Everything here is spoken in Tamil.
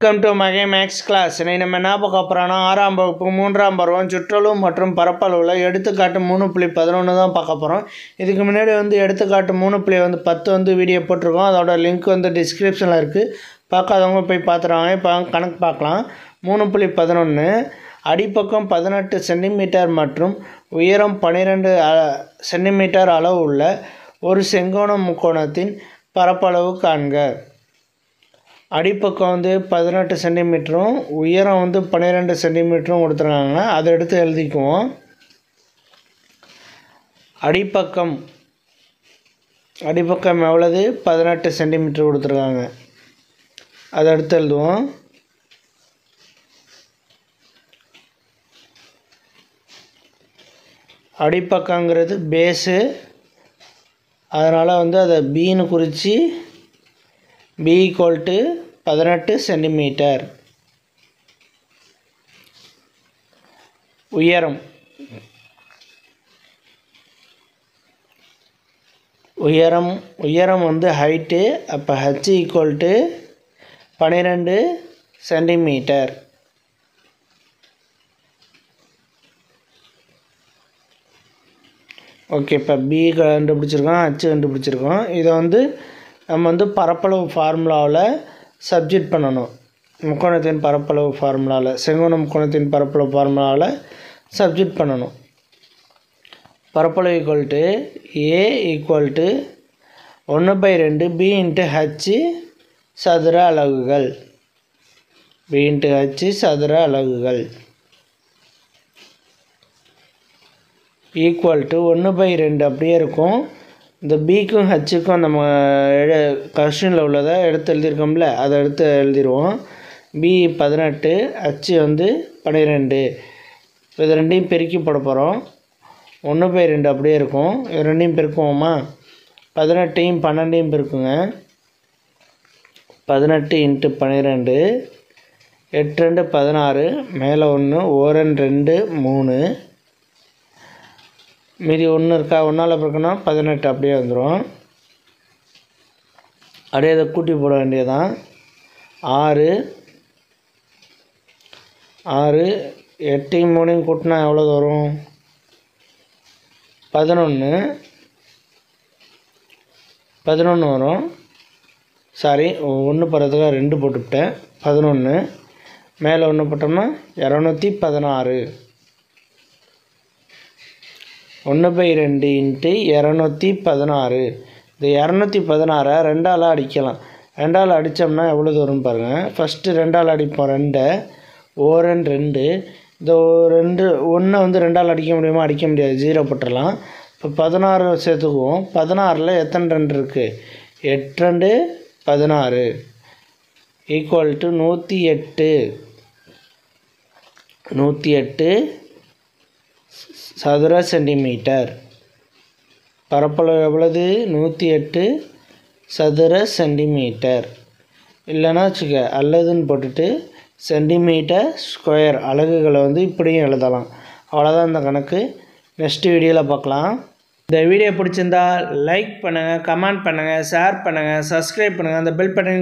வெல்கம் டு மகே மேக்ஸ் கிளாஸ். இன்னைக்கு நம்ம என்ன பார்க்க போகிறோன்னா 6ஆம் வகுப்பு 3ஆம் பருவம் சுற்றளவு மற்றும் பரப்பளவில் எடுத்துக்காட்டு 3.11 தான் பார்க்க போகிறோம். இதுக்கு முன்னாடி எடுத்துக்காட்டு 3.10 வீடியோ போட்டிருக்கோம். அதோட லிங்க் டிஸ்கிரிப்ஷனில் இருக்குது. பார்க்காதவங்க போய் பார்த்துருவாங்க. இப்போ கணக்கு பார்க்கலாம். 3.11 அடிப்பக்கம் 18 சென்டிமீட்டர் மற்றும் உயரம் 12 சென்டிமீட்டர் அளவு உள்ள ஒரு செங்கோண முக்கோணத்தின் பரப்பளவு காண்க. அடிப்பக்கம் 18 சென்டிமீட்டரும் உயரம் 12 சென்டிமீட்டரும் கொடுத்துருக்காங்க. அதை எடுத்து எழுதிக்குவோம். அடிப்பக்கம் எவ்வளவு? 18 சென்டிமீட்டர் கொடுத்துருக்காங்க. அதை எடுத்து எழுதுவோம். அடிப்பக்கங்கிறது பேஸு, அதனால் அதை பின்னு குறித்து b = 18 சென்டிமீட்டர். உயரம் ஹைட்டு. அப்போ h = 12 சென்டிமீட்டர். ஓகே, இப்போ b கண்டுபிடிச்சிருக்கோம், h கண்டுபிடிச்சிருக்கோம். இதை நம்ம பரப்பளவு ஃபார்முலாவில் சப்ஜெக்ட் பண்ணணும். முக்கோணத்தின் பரப்பளவு ஃபார்முலாவில், செங்கோண முக்கோணத்தின் பரப்பளவு ஃபார்முலாவில் சப்ஜெக்ட் பண்ணணும். பரப்பளவு A = 1/2 b × h சதுர அலகுகள். ஈக்குவல் டு 1/2 அப்படியே இருக்கும். இந்த பிக்கும் ஹச்சுக்கும் நம்ம கொஸ்டினில் உள்ளதை எடுத்து எழுதியிருக்கோம்ல, அதை எடுத்து எழுதிடுவோம். b 18, h 12. இது ரெண்டையும் பெருக்கி போட போகிறோம். 1/2 அப்படியே இருக்கும். இது ரெண்டையும் பெருக்குவோமா? 18ஐயும் 12ஐயும் பெருக்குங்க. 18 × 12 8 2 16, மேலே 1 1 2 3, மீதி 1 இருக்கா? 1ஆல் பெருக்கணும் 18 அப்படியே வந்துடும். அப்படியே அதை கூட்டி போட வேண்டியதான். 6 8ஐயும் 3ஐயும் கூட்டினா எவ்வளோ வரும்? 11 வரும். சாரி, 1 போடுறதுக்காக 2 போட்டுவிட்டேன். 11 மேலே 1 போட்டோம்னா 216. 1/2 × 216. இந்த 216 2ஆல் அடிக்கலாம். 2ஆல் அடித்தோம்னா எவ்வளோ வரும் பாருங்கள். ஃபஸ்ட்டு 2ஆல் அடிப்போம். 2 1 2. இந்த 1 2ஆல் அடிக்க முடியுமா? அடிக்க முடியாது, 0 போட்டுடலாம். இப்போ 16 சேர்த்துக்குவோம். 16ல் எத்தனை 2 இருக்குது? 8 2 16 ஈக்குவல் டு 108 சதுர சென்டிமீட்டர். பரப்பளவு எவ்வளவு? 108 சதுர சென்டிமீட்டர். இல்லைன்னா வச்சுக்க, அல்லதுன்னு போட்டுட்டு சென்டிமீட்டர் ஸ்கொயர் அலகுகளை இப்படியும் எழுதலாம். அவ்வளோதான் இந்த கணக்கு. நெக்ஸ்ட் வீடியோவில் பார்க்கலாம். இந்த வீடியோ பிடிச்சிருந்தா லைக் பண்ணுங்கள், கமெண்ட் பண்ணுங்கள், ஷேர் பண்ணுங்கள், சப்ஸ்கிரைப் பண்ணுங்கள். அந்த பெல் பட்டன்